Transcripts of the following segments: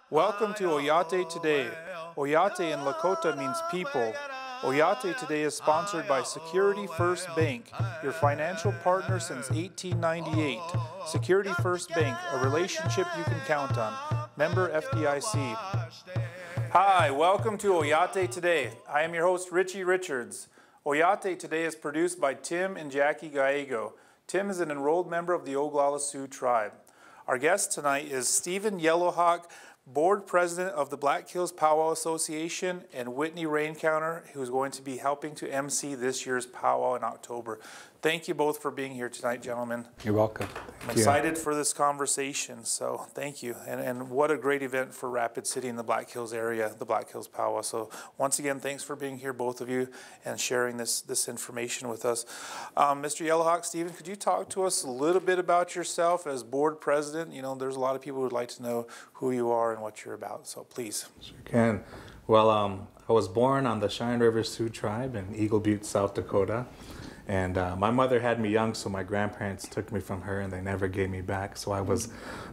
Welcome to Oyate Today. Oyate in Lakota means people. Oyate Today is sponsored by Security First Bank, your financial partner since 1898. Security First Bank, a relationship you can count on. Member FDIC. Hi, welcome to Oyate Today. I am your host, Richie Richards. Oyate Today is produced by Tim and Jackie Gallego. Tim is an enrolled member of the Oglala Sioux tribe. Our guest tonight is Stephen Yellowhawk, Board President of the Black Hills Powwow Association, and Whitney Rencountre, who is going to be helping to MC this year's powwow in October. Thank you both for being here tonight, gentlemen. You're welcome. I'm excited for this conversation, so thank you. And what a great event for Rapid City in the Black Hills area, the Black Hills Powwow. So once again, thanks for being here, both of you, and sharing this information with us. Mr. Yellowhawk, Stephen, could you talk to us a little bit about yourself as board president? You know, there's a lot of people who would like to know who you are and what you're about, so please. Sure can. Well, I was born on the Cheyenne River Sioux tribe in Eagle Butte, South Dakota. And my mother had me young, so my grandparents took me from her and they never gave me back. So I was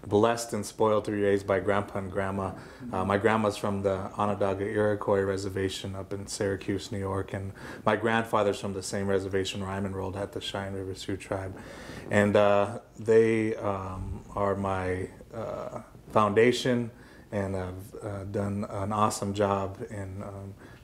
blessed and spoiled to be raised by Grandpa and Grandma. My grandma's from the Onondaga Iroquois Reservation up in Syracuse, New York. And my grandfather's from the same reservation where I'm enrolled at, the Cheyenne River Sioux tribe. And they are my foundation and have done an awesome job in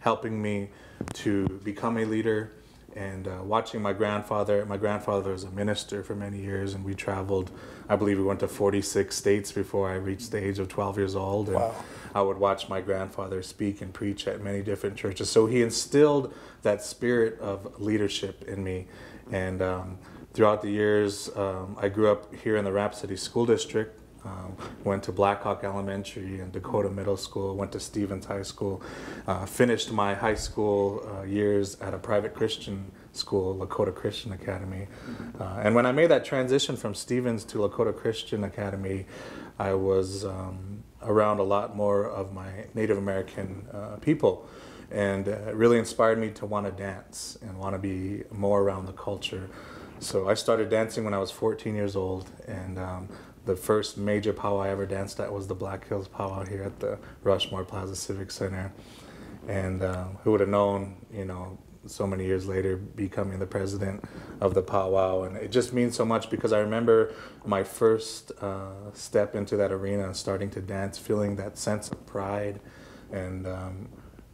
helping me to become a leader. And watching my grandfather was a minister for many years, and we traveled, I believe we went to 46 states before I reached the age of 12 years old. And wow. I would watch my grandfather speak and preach at many different churches. So he instilled that spirit of leadership in me. And throughout the years, I grew up here in the Rapid City School District. Went to Blackhawk Elementary and Dakota Middle School, went to Stevens High School, finished my high school years at a private Christian school, Lakota Christian Academy. And when I made that transition from Stevens to Lakota Christian Academy, I was around a lot more of my Native American people. And it really inspired me to want to dance and want to be more around the culture. So I started dancing when I was 14 years old, and the first major powwow I ever danced at was the Black Hills Powwow here at the Rushmore Plaza Civic Center. And who would have known, you know, so many years later becoming the president of the powwow. And it just means so much because I remember my first step into that arena and starting to dance, feeling that sense of pride. And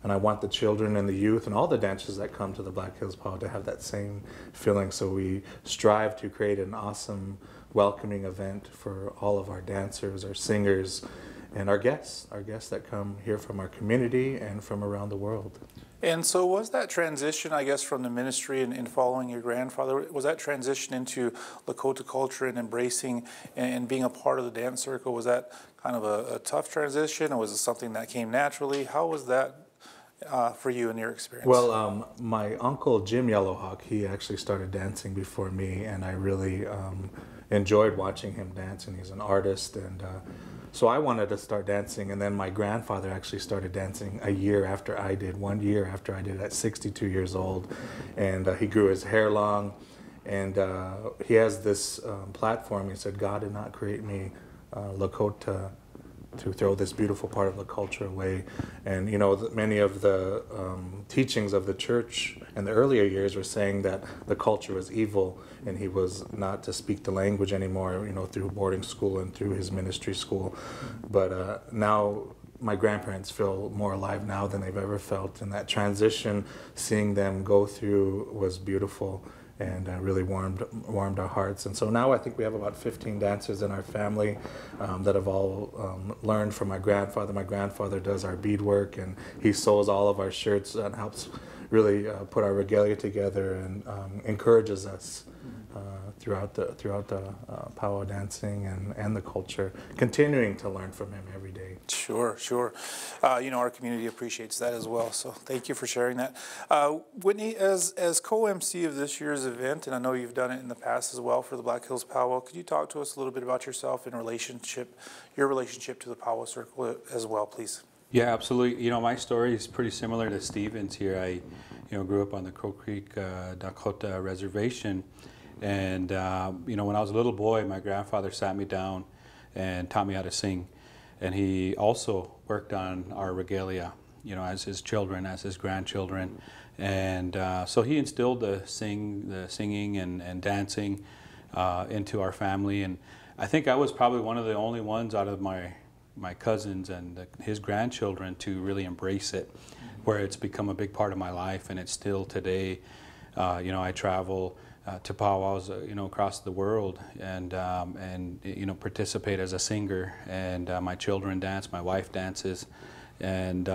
I want the children and the youth and all the dancers that come to the Black Hills Powwow to have that same feeling. So we strive to create an awesome, welcoming event for all of our dancers, our singers, and our guests that come here from our community and from around the world. And so was that transition, I guess, from the ministry and following your grandfather, was that transition into Lakota culture and embracing and being a part of the dance circle, was that kind of a tough transition, or was it something that came naturally? How was that for you in your experience? Well, my uncle Jim Yellowhawk, he actually started dancing before me, and I really enjoyed watching him dance, and he's an artist, and so I wanted to start dancing. And then my grandfather actually started dancing a year after I did, 1 year after I did, at 62 years old. And he grew his hair long, and he has this platform. He said, God did not create me Lakota to throw this beautiful part of the culture away. And you know, many of the teachings of the church in the earlier years were saying that the culture was evil and he was not to speak the language anymore, you know, through boarding school and through his ministry school. But now my grandparents feel more alive now than they've ever felt, and that transition, seeing them go through, was beautiful and really warmed our hearts. And so now I think we have about 15 dancers in our family that have all learned from my grandfather. My grandfather does our beadwork, and he sews all of our shirts and helps really put our regalia together and encourages us throughout the powwow dancing and the culture, continuing to learn from him every day. Sure, sure. You know, our community appreciates that as well, so thank you for sharing that. Whitney, as co-MC of this year's event, and I know you've done it in the past as well for the Black Hills Powwow, could you talk to us a little bit about yourself and your relationship to the powwow circle as well, please? Yeah, absolutely. You know, my story is pretty similar to Stephen's here. I, grew up on the Crow Creek Dakota Reservation, And you know, when I was a little boy, my grandfather sat me down and taught me how to sing. And he also worked on our regalia, you know, as his children, as his grandchildren. And so he instilled the singing and dancing into our family. And I think I was probably one of the only ones out of my cousins and his grandchildren to really embrace it, where it's become a big part of my life, and it's still today. You know, I travel to powwows, you know, across the world, and you know, participate as a singer, and my children dance, my wife dances, and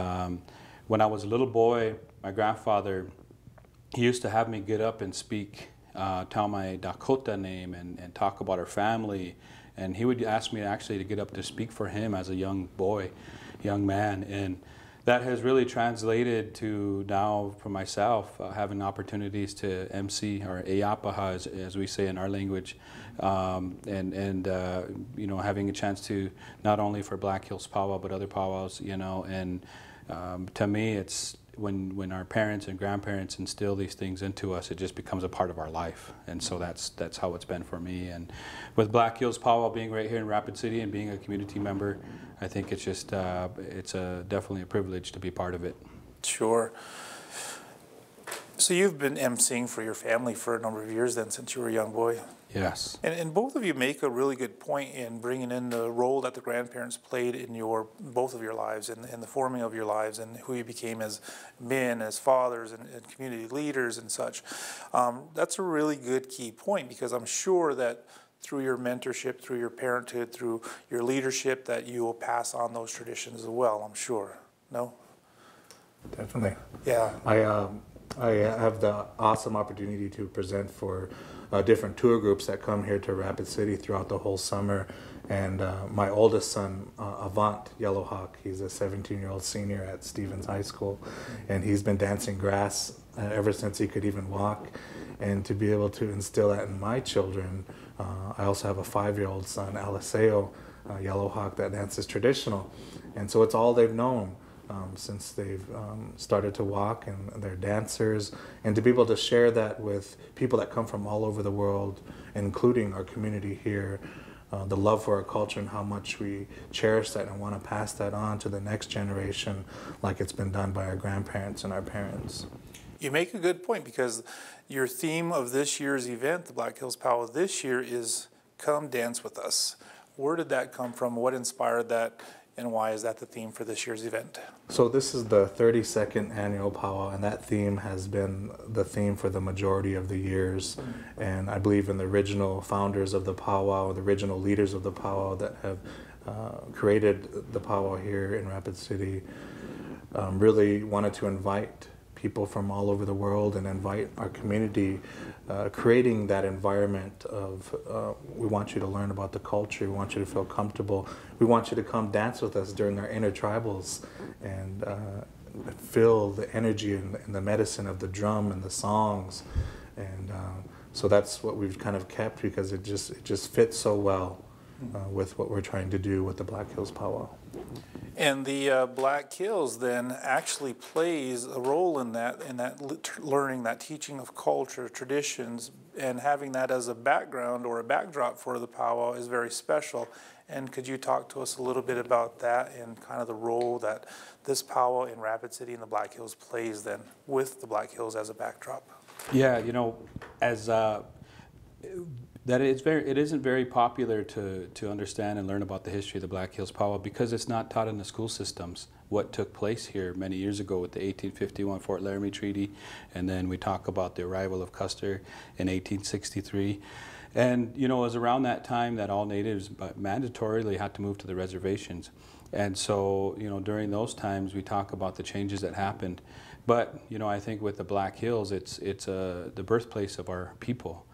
when I was a little boy, my grandfather, he used to have me get up and speak, tell my Dakota name and talk about our family, and he would ask me actually to get up to speak for him as a young boy, young man, and that has really translated to now for myself having opportunities to MC, or Ayapaha as we say in our language, and you know, having a chance to not only for Black Hills Powwow but other powwows, you know, and to me it's when our parents and grandparents instill these things into us, it just becomes a part of our life, and so that's how it's been for me. And with Black Hills Powwow being right here in Rapid City and being a community member, I think it's just it's definitely a privilege to be part of it. Sure. So you've been emceeing for your family for a number of years then, since you were a young boy. Yes. And both of you make a really good point in bringing in the role that the grandparents played in both of your lives, in the forming of your lives, and who you became as men, as fathers, and community leaders and such. That's a really good key point, because I'm sure that through your mentorship, through your parenthood, through your leadership, that you will pass on those traditions as well, I'm sure. No? Definitely. Yeah. I have the awesome opportunity to present for different tour groups that come here to Rapid City throughout the whole summer. And my oldest son, Avant Yellowhawk, he's a 17-year-old senior at Stevens High School, and he's been dancing grass ever since he could even walk. And to be able to instill that in my children, I also have a 5-year-old son, Aliseo Yellowhawk, that dances traditional. And so it's all they've known. Since they've started to walk, and they're dancers, and to be able to share that with people that come from all over the world, including our community here, the love for our culture and how much we cherish that and want to pass that on to the next generation, like it's been done by our grandparents and our parents. You make a good point, because your theme of this year's event, the Black Hills Powwow this year, is "Come Dance With Us." Where did that come from? What inspired that? And why is that the theme for this year's event? So this is the 32nd annual powwow, and that theme has been the theme for the majority of the years. And I believe in the original founders of the powwow, the original leaders of the powwow that have created the powwow here in Rapid City, really wanted to invite people from all over the world and invite our community, creating that environment of we want you to learn about the culture, we want you to feel comfortable, we want you to come dance with us during our intertribals and feel the energy and the medicine of the drum and the songs. And so that's what we've kind of kept, because it just fits so well with what we're trying to do with the Black Hills Powwow. And the Black Hills then actually plays a role in that learning, that teaching of culture, traditions, and having that as a background or a backdrop for the powwow is very special. And could you talk to us a little bit about that and kind of the role that this powwow in Rapid City and the Black Hills plays then with the Black Hills as a backdrop? Yeah, you know, as it isn't very popular to understand and learn about the history of the Black Hills Powwow, because it's not taught in the school systems. What took place here many years ago with the 1851 Fort Laramie Treaty, and then we talk about the arrival of Custer in 1863. And you know, it was around that time that all natives mandatorily had to move to the reservations. And so, you know, during those times we talk about the changes that happened. But, you know, I think with the Black Hills, it's the birthplace of our people.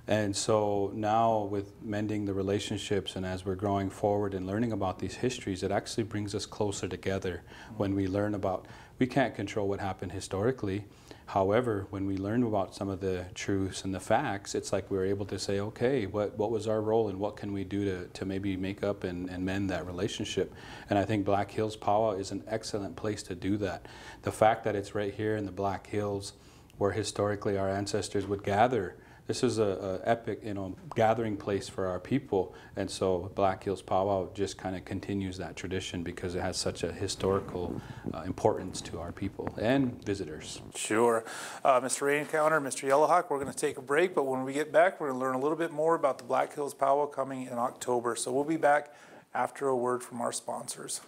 And so now with mending the relationships, and as we're growing forward and learning about these histories, it actually brings us closer together when we learn about, we can't control what happened historically. However, when we learn about some of the truths and the facts, it's like we're able to say, okay, what was our role and what can we do to maybe make up and mend that relationship? And I think Black Hills Powwow is an excellent place to do that. The fact that it's right here in the Black Hills, where historically our ancestors would gather This is a epic, gathering place for our people, and so Black Hills Powwow just kind of continues that tradition because it has such a historical importance to our people and visitors. Sure. Mr. Rencountre, Mr. Yellowhawk, we're going to take a break, but when we get back, we're going to learn a little bit more about the Black Hills Powwow coming in October. So we'll be back after a word from our sponsors.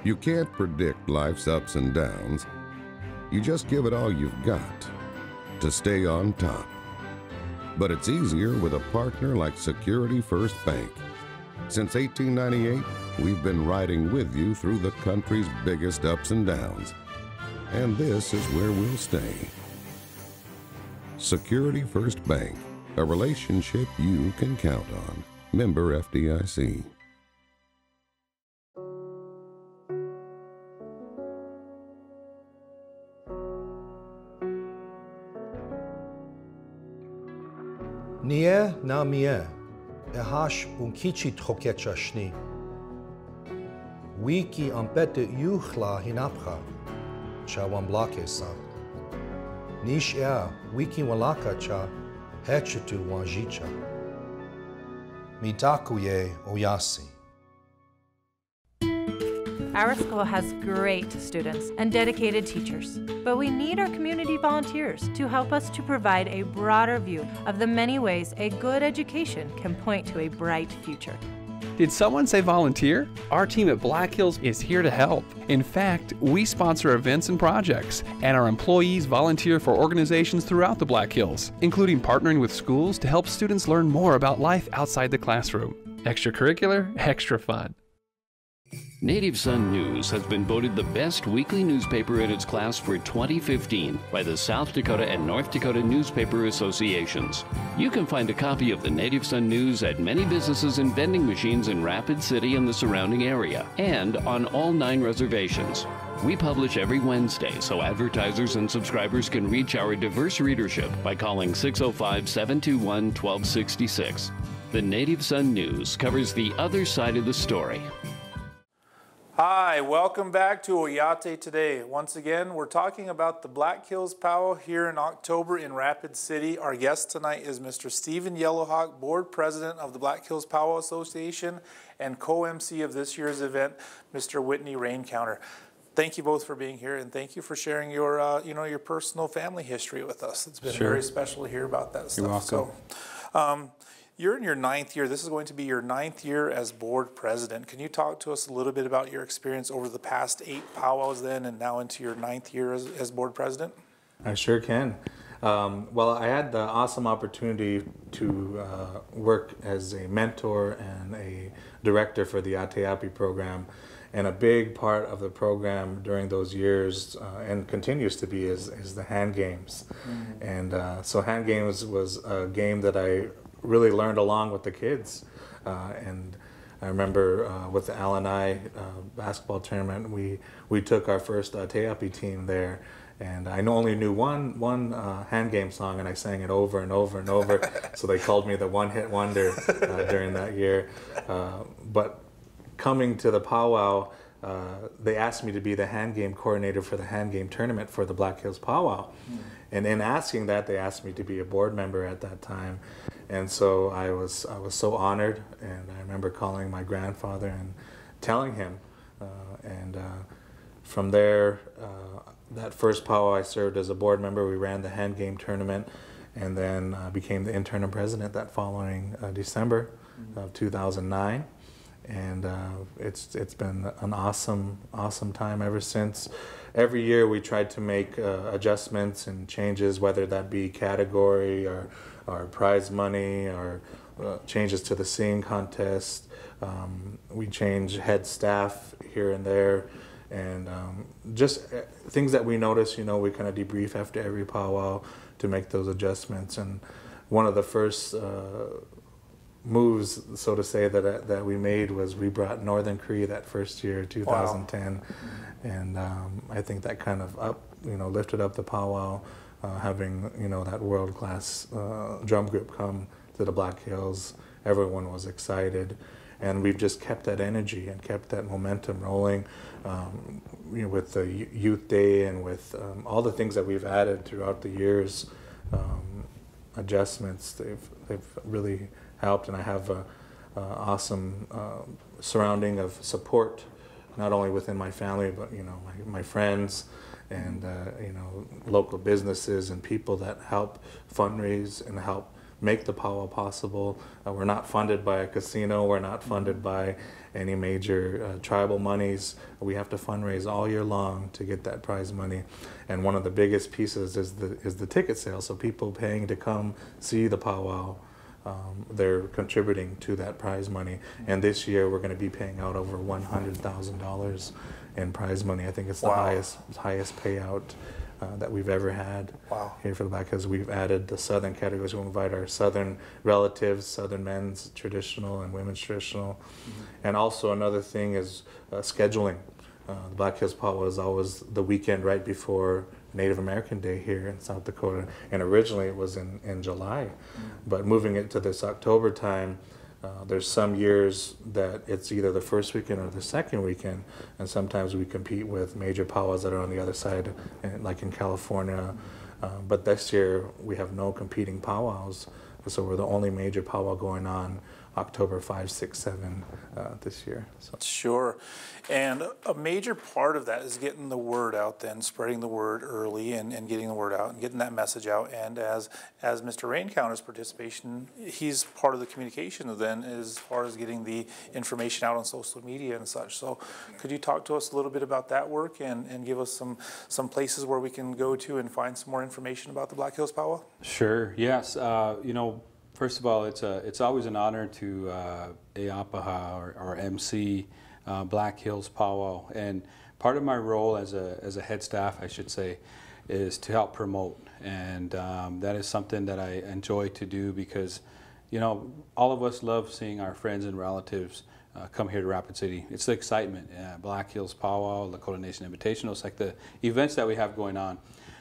You can't predict life's ups and downs. You just give it all you've got to stay on top. But it's easier with a partner like Security First Bank. Since 1898, we've been riding with you through the country's biggest ups and downs. And this is where we'll stay. Security First Bank, a relationship you can count on. Member FDIC. Nier na mier, ehash unkichi troketchashni. Wiki ampete yuchla hinapcha, chawamblakesa. Nish wiki walaka cha, hechutu wajicha. Mitakuye oyasi. Our school has great students and dedicated teachers, but we need our community volunteers to help us to provide a broader view of the many ways a good education can point to a bright future. Did someone say volunteer? Our team at Black Hills is here to help. In fact, we sponsor events and projects, and our employees volunteer for organizations throughout the Black Hills, including partnering with schools to help students learn more about life outside the classroom. Extracurricular, extra fun. Native Son News has been voted the best weekly newspaper in its class for 2015 by the South Dakota and North Dakota Newspaper Associations. You can find a copy of the Native Son News at many businesses and vending machines in Rapid City and the surrounding area, and on all 9 reservations. We publish every Wednesday, so advertisers and subscribers can reach our diverse readership by calling 605-721-1266. The Native Son News covers the other side of the story. Hi, welcome back to Oyate Today. Once again, we're talking about the Black Hills Powwow here in October in Rapid City. Our guest tonight is Mr. Stephen Yellowhawk, Board President of the Black Hills Powwow Association and co-MC of this year's event, Mr. Whitney Rencountre. Thank you both for being here, and thank you for sharing your, your personal family history with us. It's been very special to hear about that stuff. You're welcome. So, you're in your 9th year. This is going to be your 9th year as board president. Can you talk to us a little bit about your experience over the past 8 powwows then and now into your 9th year as board president? I sure can. Well, I had the awesome opportunity to work as a mentor and a director for the Ateapi program. And a big part of the program during those years, and continues to be, is the hand games. And so hand games was a game that I really learned along with the kids. And I remember with the Alani basketball tournament, we took our first Teapi team there. And I only knew one hand game song, and I sang it over and over and over. So they called me the one-hit wonder during that year. But coming to the powwow, they asked me to be the hand game coordinator for the hand game tournament for the Black Hills Powwow. And in asking that, they asked me to be a board member at that time. And so I was so honored, and I remember calling my grandfather and telling him. From there, that first powwow I served as a board member. We ran the hand game tournament, and then became the interim president that following December of 2009. And it's been an awesome time ever since. Every year we tried to make adjustments and changes, whether that be category or prize money or changes to the singing contest. We change head staff here and there, and just things that we notice, we kind of debrief after every powwow to make those adjustments. And one of the first moves, so to say, that we made was we brought Northern Cree that first year, 2010. Wow. And I think that kind of lifted up the powwow, having that world-class drum group come to the Black Hills. Everyone was excited, and we've just kept that energy and kept that momentum rolling with the Youth Day and with all the things that we've added throughout the years. adjustments. They've really helped, and I have a awesome surrounding of support, not only within my family, but my friends and local businesses and people that help fundraise and help make the powwow possible. We're not funded by a casino. We're not funded by any major tribal monies. We have to fundraise all year long to get that prize money. And one of the biggest pieces is the ticket sale. So people paying to come see the powwow, they're contributing to that prize money. And this year we're going to be paying out over $100,000 in prize money. I think it's the highest payout that we've ever had here for the Black Hills. We've added the Southern categories. We invite our Southern relatives, Southern men's traditional and women's traditional. And also another thing is scheduling. The Black Hills Powwow is always the weekend right before Native American Day here in South Dakota. And originally it was in July. But moving it to this October time, there's some years that it's either the first weekend or the second weekend, and sometimes we compete with major powwows that are on the other side, like in California. But this year we have no competing powwows, so we're the only major powwow going on October 5, 6, 7 this year. So. Sure. And a major part of that is getting the word out then, spreading the word early and getting the word out and getting that message out. And as Mr. Rencounter's participation, he's part of the communication then as far as getting the information out on social media and such. So could you talk to us a little bit about that work and give us some places where we can go to and find some more information about the Black Hills Powwow? Sure, yes. First of all, it's always an honor to Eapaha or MC Black Hills Powwow, and part of my role as a head staff, I should say, is to help promote, and that is something that I enjoy to do because, all of us love seeing our friends and relatives come here to Rapid City. It's the excitement, Black Hills Powwow, Lakota Nation Invitational. It's like the events that we have going on,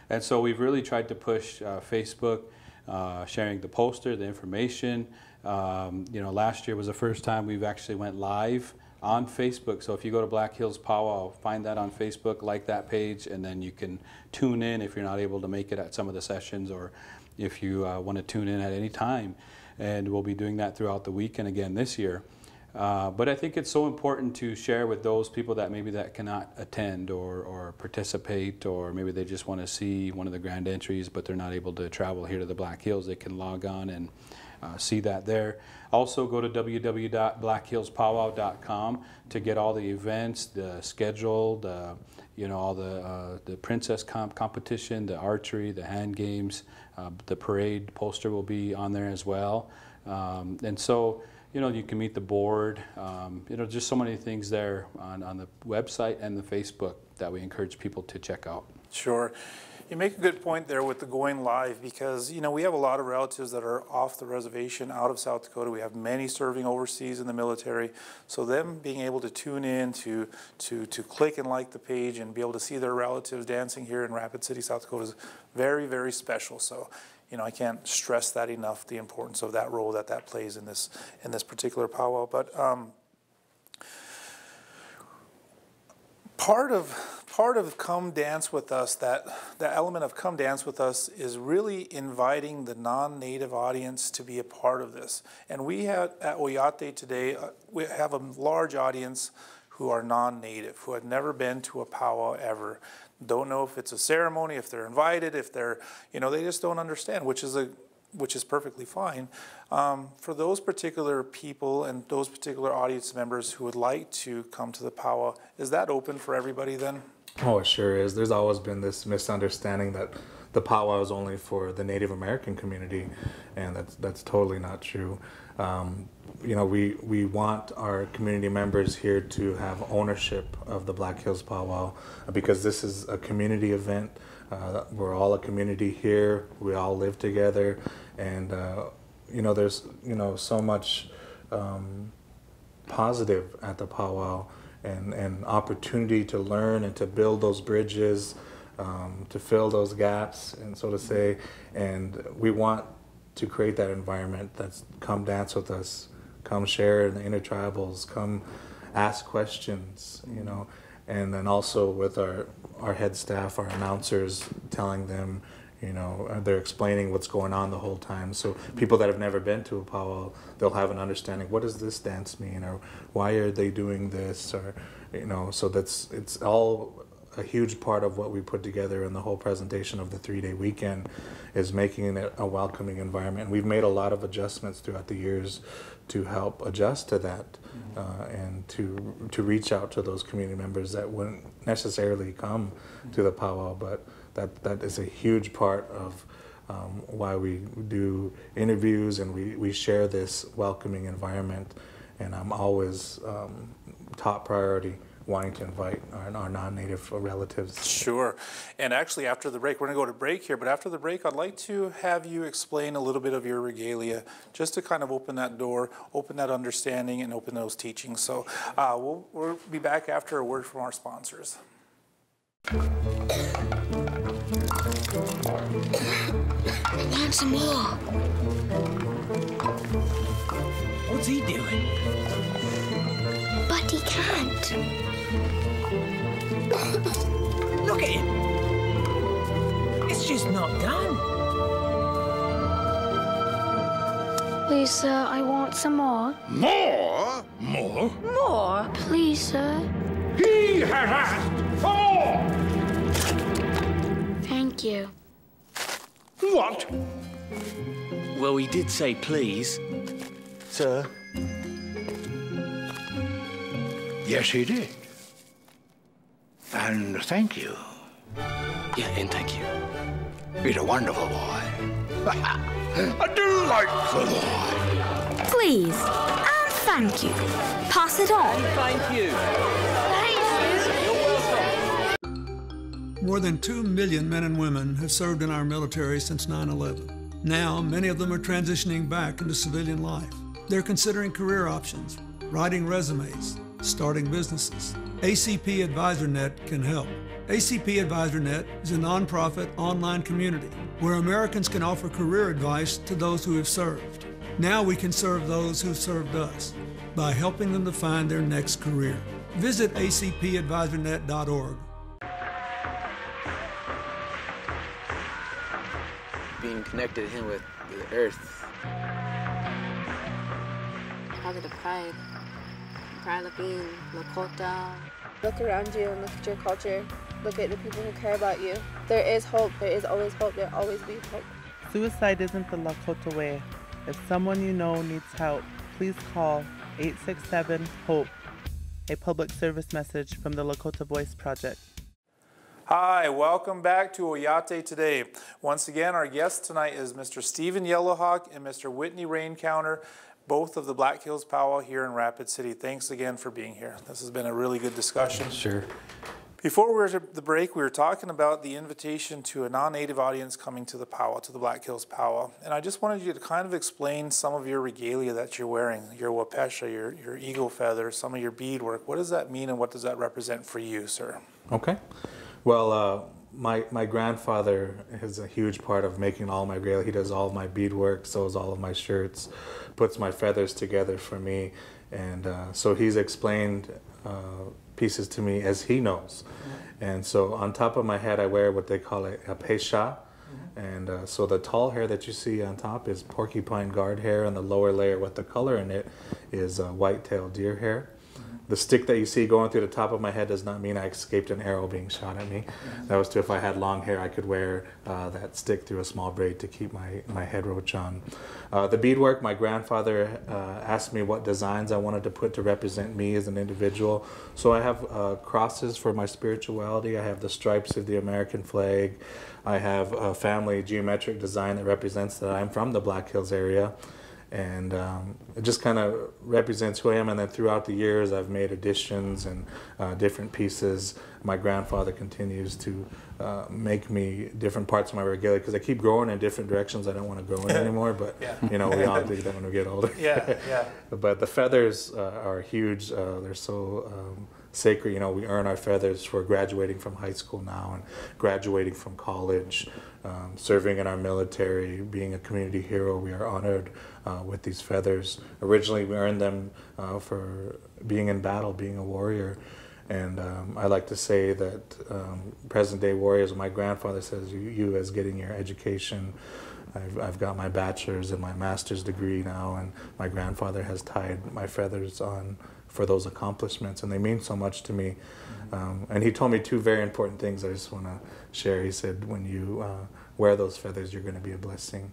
and so we've really tried to push Facebook. Sharing the poster, the information. Last year was the first time we've actually went live on Facebook. So if you go to Black Hills Powwow, find that on Facebook, like that page, and then you can tune in if you're not able to make it at some of the sessions, or if you want to tune in at any time. And we'll be doing that throughout the weekend again this year. But I think it's so important to share with those people that maybe that cannot attend or participate, or maybe they just want to see one of the grand entries but they're not able to travel here to the Black Hills. They can log on and see that there. Also go to www.blackhillspowwow.com to get all the events, the schedule, all the princess competition, the archery, the hand games, the parade poster will be on there as well. And so you can meet the board, just so many things there on the website and the Facebook that we encourage people to check out. Sure. You make a good point there with the going live because, we have a lot of relatives that are off the reservation out of South Dakota. We have many serving overseas in the military. So them being able to tune in, to click and like the page and be able to see their relatives dancing here in Rapid City, South Dakota is very, very special. So I can't stress that enough, the importance of that role that plays in this particular powwow. But part of Come Dance With Us, that element of Come Dance With Us is really inviting the non-native audience to be a part of this. And we have at Oyate today, we have a large audience who are non-native, who have never been to a powwow ever. Don't know if it's a ceremony, if they're invited, if they're, they just don't understand, which is perfectly fine. For those particular people and those particular audience members who would like to come to the powwow, is that open for everybody then? Oh, it sure is. There's always been this misunderstanding that the powwow is only for the Native American community, and that's totally not true. We want our community members here to have ownership of the Black Hills Powwow because this is a community event. We're all a community here. We all live together, and there's so much positive at the powwow and opportunity to learn and to build those bridges, to fill those gaps, and so to say. And we want to create that environment that's come dance with us, come share in the intertribals, come ask questions, and then also with our head staff, our announcers, telling them, You know, they're explaining what's going on the whole time. So people that have never been to a powwow, they'll have an understanding. What does this dance mean, or why are they doing this, or you know? So it's all a huge part of what we put together in the whole presentation of the 3-day weekend, is making it a welcoming environment. We've made a lot of adjustments throughout the years to help adjust to that, and to reach out to those community members that wouldn't necessarily come to the powwow, but that is a huge part of why we do interviews, and we share this welcoming environment. And I'm always top priority wanting to invite our non-native relatives. Sure. And actually after the break, we're going to go to break here, but after the break I'd like to have you explain a little bit of your regalia, just to kind of open that door, open that understanding, and open those teachings. So we'll be back after a word from our sponsors. I want some more. What's he doing? But he can't. Look at him. It's just not done. Please, sir, I want some more. More? More? More? Please, sir. He has asked for more! Thank you. What? Well, he did say please. Sir? Yes, he did. And thank you. Yeah, and thank you. He's a wonderful boy. A delightful boy. Please, and thank you. Pass it on. Thank you. More than 2 million men and women have served in our military since 9/11. Now, many of them are transitioning back into civilian life. They're considering career options, writing resumes, starting businesses. ACP AdvisorNet can help. ACP AdvisorNet is a nonprofit online community where Americans can offer career advice to those who have served. Now we can serve those who served us by helping them to find their next career. Visit acpadvisornet.org. Being connected to him with the earth. Probably the pride. Pride of being Lakota. Look around you and look at your culture. Look at the people who care about you. There is hope. There is always hope. There will always be hope. Suicide isn't the Lakota way. If someone you know needs help, please call 867-HOPE, a public service message from the Lakota Voice Project. Hi, welcome back to Oyate Today. Once again, our guest tonight is Mr. Stephen Yellowhawk and Mr. Whitney Rencountre, both of the Black Hills Powwow here in Rapid City. Thanks again for being here. This has been a really good discussion. Sure. Before we were at the break, we were talking about the invitation to a non-native audience coming to the powwow, to the Black Hills Powwow. And I just wanted you to kind of explain some of your regalia that you're wearing, your wapesha, your eagle feather, some of your beadwork. What does that mean and what does that represent for you, sir? Okay. Well, my grandfather is a huge part of making all my regalia. He does all of my beadwork, sews all of my shirts, puts my feathers together for me. And so he's explained pieces to me as he knows. And so on top of my head, I wear what they call a pesha. And so the tall hair that you see on top is porcupine guard hair, and the lower layer with the color in it is white-tailed deer hair. The stick that you see going through the top of my head does not mean I escaped an arrow being shot at me. That was to, if I had long hair, I could wear that stick through a small braid to keep my head roach on. The beadwork, my grandfather asked me what designs I wanted to put to represent me as an individual. So I have crosses for my spirituality. I have the stripes of the American flag. I have a family geometric design that represents that I'm from the Black Hills area. And it just kind of represents who I am. And then throughout the years, I've made additions and different pieces. My grandfather continues to make me different parts of my regalia because I keep growing in different directions I don't want to grow in anymore. But you know, we all do that when we get older. But the feathers are huge. They're so sacred. You know, we earn our feathers for graduating from high school now and graduating from college, serving in our military, being a community hero. We are honored with these feathers. Originally, we earned them for being in battle, being a warrior. And I like to say that present-day warriors, my grandfather says, you as getting your education, I've got my bachelor's and my master's degree now, and my grandfather has tied my feathers on for those accomplishments, and they mean so much to me. And he told me two very important things I just want to share. He said, when you wear those feathers, you're going to be a blessing.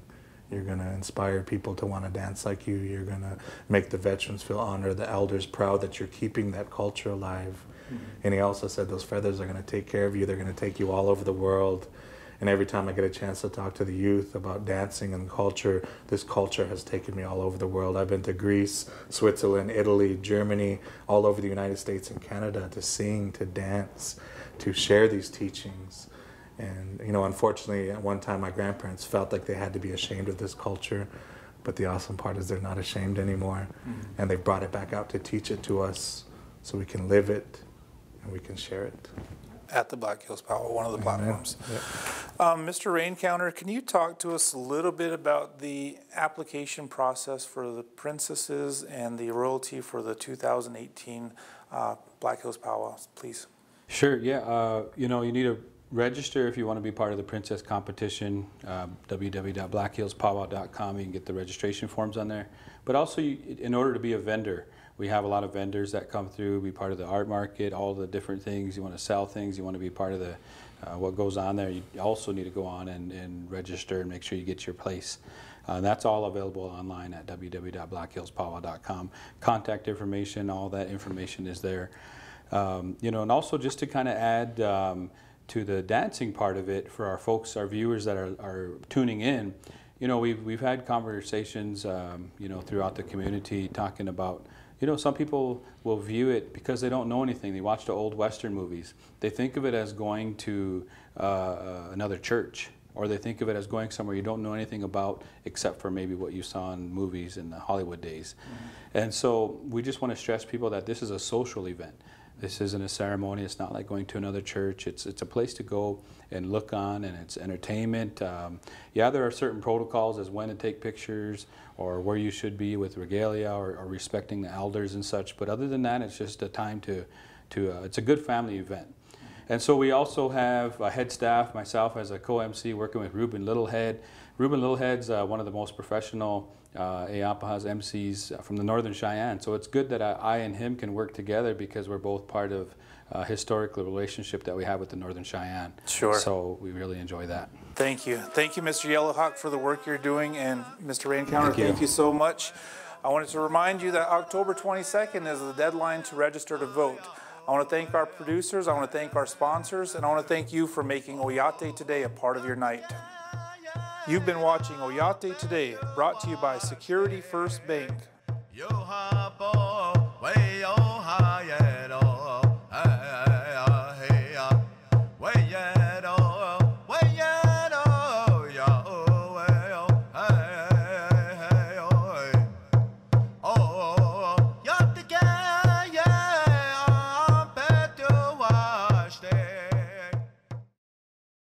You're going to inspire people to want to dance like you. You're going to make the veterans feel honored, the elders proud that you're keeping that culture alive. And he also said those feathers are going to take care of you. They're going to take you all over the world. And every time I get a chance to talk to the youth about dancing and culture, this culture has taken me all over the world. I've been to Greece, Switzerland, Italy, Germany, all over the United States and Canada to sing, to dance, to share these teachings. And, you know, unfortunately, at one time my grandparents felt like they had to be ashamed of this culture. But the awesome part is they're not ashamed anymore. And they've brought it back out to teach it to us so we can live it and we can share it. At the Black Hills Powwow, one of the platforms. Mr. Rencountre, can you talk to us a little bit about the application process for the princesses and the royalty for the 2018 Black Hills Powwow, please? Sure, yeah. You know, you need to register if you want to be part of the princess competition, www.blackhillspowwow.com. You can get the registration forms on there. But also, in order to be a vendor, we have a lot of vendors that come through, be part of the art market, all the different things. You want to sell things, you want to be part of the what goes on there. You also need to go on and register and make sure you get your place. That's all available online at www.blackhillspowwow.com. Contact information, all that information is there. You know, and also just to kind of add to the dancing part of it for our folks, our viewers that are tuning in, you know, we've had conversations, you know, throughout the community talking about, you know, some people will view it because they don't know anything. They watch the old Western movies. They think of it as going to another church, or they think of it as going somewhere you don't know anything about except for maybe what you saw in movies in the Hollywood days. And so we just want to stress people that this is a social event. This isn't a ceremony. It's not like going to another church. It's a place to go and look on, and it's entertainment. Yeah, there are certain protocols as when to take pictures or where you should be with regalia or respecting the elders and such. But other than that, it's just a time it's a good family event. And so we also have a head staff, myself as a co-MC, working with Ruben Littlehead. Ruben Littlehead's one of the most professional Eyapaha's MCs from the Northern Cheyenne. So it's good that I and him can work together because we're both part of a historical relationship that we have with the Northern Cheyenne. Sure. So we really enjoy that. Thank you. Thank you, Mr. Yellowhawk, for the work you're doing, and Mr. Rencountre, thank you so much. I wanted to remind you that October 22nd is the deadline to register to vote. I want to thank our producers, I want to thank our sponsors, and I want to thank you for making Oyate Today a part of your night. You've been watching Oyate Today, brought to you by Security First Bank.